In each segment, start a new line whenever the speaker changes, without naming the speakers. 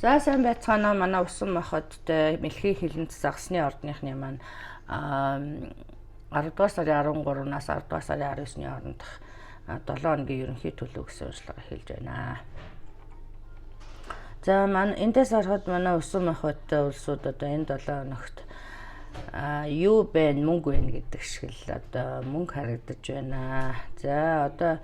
За сайн байцгаана манай усан мохоттой мэлхий хилэн засагсны ордныхны маань 10 дугаар сарын 13-наас 10 дугаар сарын 19-ний хооронд 7 хоногийн ерөнхий төлөв гэсэн уншлага эхэлж байна. За маань эндээс харахад манай усан мохоттой улсууд одоо энэ 7 хоногт юу бэ мөнгө байна гэдэг шиг л одоо мөнгө харагдаж байна. За одоо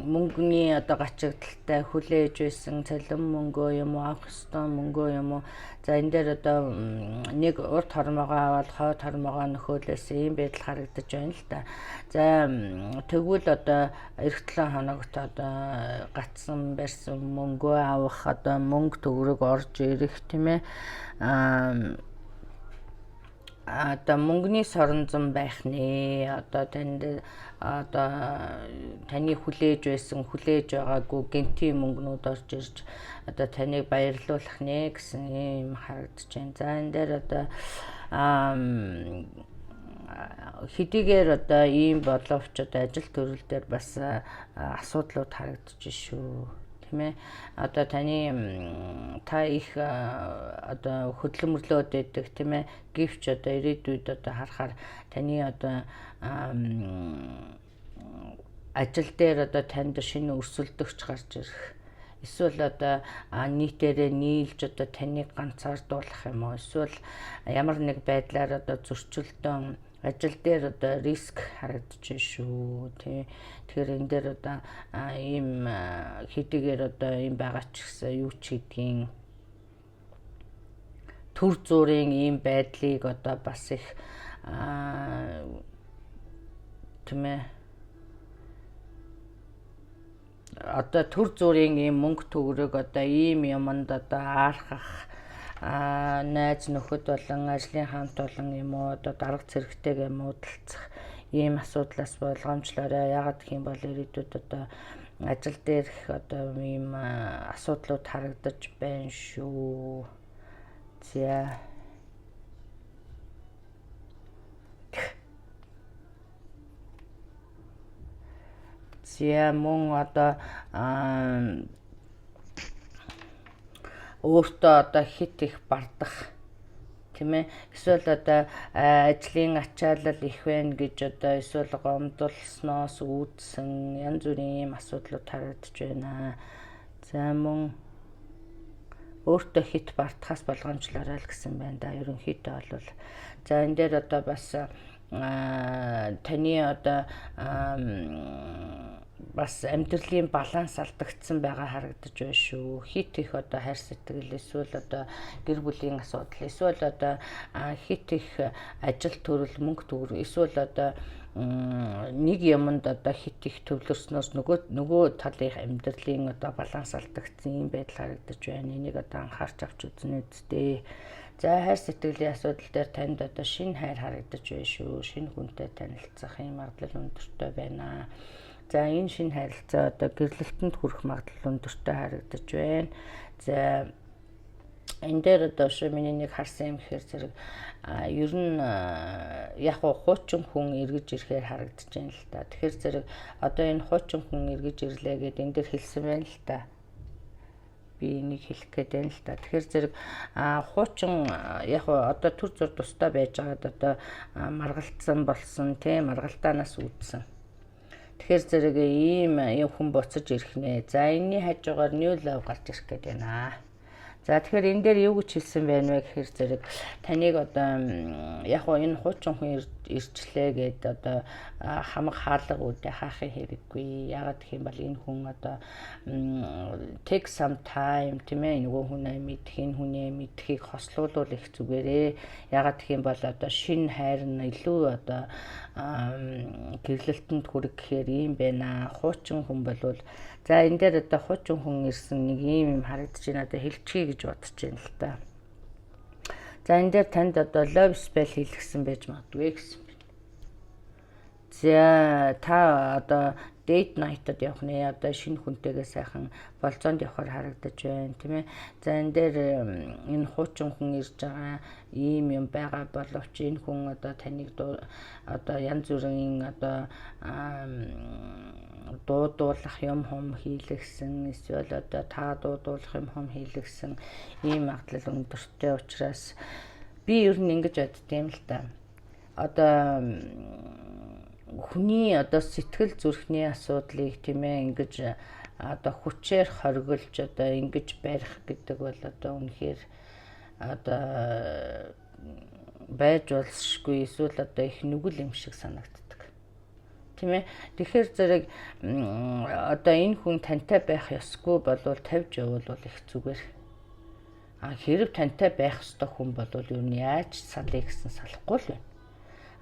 мөнгөний одоо гачигдaltaй хүлээж байсан цалин мөнгөө юм уу авах ёстой мөнгөө юм уу. За энэ дээр одоо нэг урт хормогоо аваад хойд хормогоо нөхөөлөөс ийм байдал харагдаж байна л да. За тэгвэл одоо эх 7 хоногт одоо гацсан барьсан мөнгөө авах одоо мөнгө төгрөг орж ирэх тийм ээ. Одоо мөнгөний соронзон байх нэ одоо танд одоо таны хүлээж байгаагүй гэнтийн мөнгнүүд орж ирж одоо таныг баярлуулах нэ гэсэн юм харагдаж байна. За энэ дээр одоо хэдийгээр одоо ийм боловч одоо ажил төрөл дээр бас асуудлууд харагдаж шүү. Тийм ээ. Одоо таны та их одоо хөдөлмөрлөөд байдаг тийм ээ. Гэвч одоо ирээдүйд одоо харахаар таны одоо ажил дээр одоо танд шинэ өрсөлдөгч гарч ирэх. Эсвэл одоо нийтээрээ нийлж одоо таныг ганцаардуулах юм уу? Эсвэл ямар нэг байдлаар одоо зөрчилдөөн ажил дээр одоо риск харагдаж байна шүү тий. Тэгэхээр энэ дээр одоо ийм хэдийгээр одоо ийм байгаа ч гэсэн юу ч гэдгийг төр зүрийн ийм байдлыг одоо бас их тийм ээ одоо төр зүрийн ийм мөнгө төгрөг одоо ийм юмд одоо аархах найз нөхөд болон ажлын хамт болон юм уу одоо дарга зэрэгтэйгээ муудалцах ийм асуудлаас болгоомжлоорой. Яагаад гэх юм бол ирээдүйд одоо ажил дээрх одоо ийм асуудлууд харагдаж байна шүү. За мөн одоо өөртөө одоо хит их бардах тийм ээ. Эсвэл одоо ажлын ачаалал их байна гэж одоо эсвэл гомдолсноос үүдсэн янз бүрийн ийм асуудлууд харагдаж байна. За мөн өөртөө хит бардахаас болгоомжлоорой л гэсэн байна да. Ерөнхийдөө бол за энэ дээр одоо бас таны одоо бас амьдралын баланс алдагдсан байгаа харагдаж байна шүү. Хит их одоо хайр сэтгэл эсвэл одоо гэр бүлийн асуудал эсвэл одоо хит их ажил төрөл мөнгө төгрөг эсвэл одоо нэг юмд одоо хит их төвлөрснөөс нөгөө талын амьдралын одоо баланс алдагдсан юм байдал харагдаж байна. Энийг одоо анхаарч авч үзнэ үсттэй. За хайр сэтгэлийн асуудал дээр танд одоо шинэ хайр харагдаж байна шүү. Шинэ хүнтэй танилцах юм магадлал өндөртэй байна. За энэ шинэ харилцаа одоо гэрлэлтэнд хүрэх магадлал өндөртэй харагдаж байна. За энэ дээр одоо миний нэг харсан юм гэхээр зэрэг ер нь яг хуучин хүн эргэж ирэхээр харагдаж байна л та. Тэгэхээр зэрэг одоо энэ хуучин хүн эргэж ирлээ гэдээ энэ дээр хэлсэн байна л та. Би энийг хэлэх гээд байна л та. Тэгэхээр зэрэг хуучин яг одоо төр зур тустай байж байгаад одоо маргалтсан болсон тийм маргалтаанаас үүдсэн. Тэгэхээр зэрэг ийм хүн буцаж ирэх нэ. За энэний хажуугаар new love гарч ирэх гээд байна. За тэгэхээр энэ дээр юу гэж хэлсэн байна вэ гэхээр зэрэг таныг одоо яг энэ хуучин хүн ирчлээ гэд одоо хамаг хаалга үүдээ хаахын хэрэггүй. Яагаад гэх юм бол энэ хүн одоо take some time тийм ээ нөгөө хүнээ мэдэх энэ хүнээ мэдхийг хослуулвал их зүгээрээ. Яагаад гэх юм бол одоо шинэ хайр нь илүү одоо гэрлэлтэнд хүрэх гэхээр ийм байна. Хуучин хүн болвол за энэ дээр одоо хуучин хүн ирсэн нэг ийм юм харагдаж байна. Одоо хэлчихье гэж бодож байна л та. За энэ дээр танд одоо love spell хийлгсэн байж магадгүй гэсэн. За та одоо date night-д явах нэ одоо шинэ хүнтэйгээ сайхан болцоонд явахаар харагдаж байна тийм ээ. За энэ дээр энэ хуучин хүн ирж байгаа ийм юм байгаа боловч энэ хүн одоо таныг одоо янз бүрийн одоо дуудуулах юм хийлгсэн эсвэл одоо та дуудуулах юм хийлгсэн ийм магадлал өндөртэй учраас би ер нь ингэж боддtiin л та. Одоо хүний одоо сэтгэл зүрхний асуудлыг тийм ээ ингэж одоо хүчээр хоригулж одоо ингэж барих гэдэг бол одоо үнэхээр одоо байж болсошгүй эсвэл одоо их нүгэл юм шиг санагддаг. Тийм ээ. Тэгэхээр зэрэг одоо энэ хүн тантай байх ёсгүй болвол тавьж явуул их зүгээр. Хэрэг тантай байх ёстой хүн болвол юу нь яаж салъя гэсэн салахгүй л байна.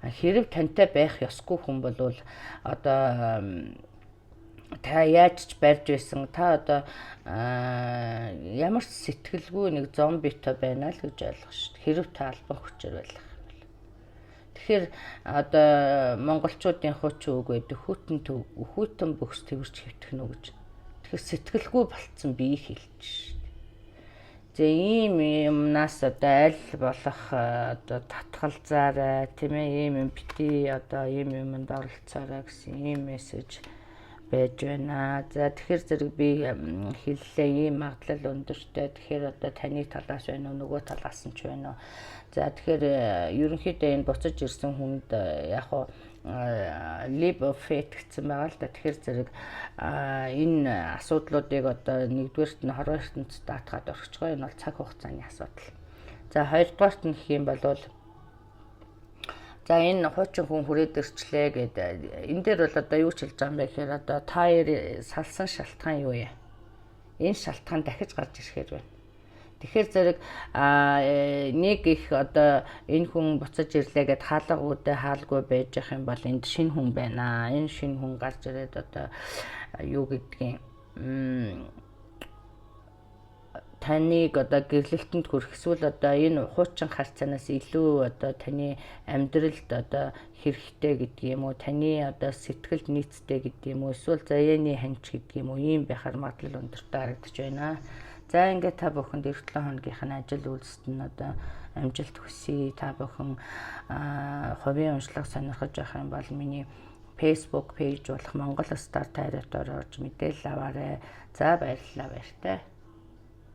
Хэрэг тантай байх ёсгүй хүн болвол одоо та яаж ч барьж байсан та одоо ямар ч сэтгэлгүй нэг зомбитой байна л гэж ойлгох шүү дээ. Хэрэг та албан хүчээр байх юм бол. Тэгэхээр одоо монголчуудын хуучин үг байдаг хүүтэн бөхс тэрч хэвтгэнэ үү гэж. Тэгэхээр сэтгэлгүй болцсон бие хэлж шүү. За ийм юмнаас одоо аль болох одоо татгалзаарай тийм ээ ийм юм бити одоо ийм юмд оролцоорой гэсэн ийм мессеж байж байна. За тэгэхээр зэрэг би хэллээ ийм магадлал өндөртэй. Тэгэхээр одоо таны талаас байна уу нөгөө талаас нь ч байна уу. За тэгэхээр ерөнхийдөө энэ буцаж ирсэн хүнд яг хуу leap of faith гэсэн байгаа л да. Тэгэхээр зэрэг энэ асуудлуудыг одоо нэгдүгээрт нь хорвоо ертөнцид даатгаад орчих гоо. Энэ бол цаг хугацааны асуудал. За хоёрдугаарт нь гэх юм бол за энэ хуучин хүн хүрээд ирчлээ гэдэг. Энэ дээр бол одоо юу ч хэлж байгаа юм бэ гэхээр одоо та салсан шалтгаан юу вэ? Энэ шалтгаан дахиж гарч ирэхээр байна. Тэгэхээр зэрэг нэг их одоо энэ хүн буцаж ирлээ гэд хаалга үүдээ хаалгүй байж явах юм бол энд шинэ хүн байна. Энэ шинэ хүн гарч ирээд одоо юу гэдгийг таныг одоо гэрлэлтэнд хүрэх эсвэл одоо энэ хуучин харьцаанаас илүү одоо таны амьдралд одоо хэрэгтэй гэдэг юм уу, таны одоо сэтгэлд нийцтэй гэдэг юм уу, эсвэл заяаны ханч гэдэг юм уу, ийм байхаар магадлал өндөртэй харагдаж байна. За ингээд та бүхэнд 7 хоногийнхын ажил үйлсэд нь одоо амжилт хүсье. Та бүхэн хувийн уншлага сонирхож байх юм бол миний Facebook пэйж болох Монгол Star Tyrant орж мэдээлэл аваарай. За баярлалаа баяртай.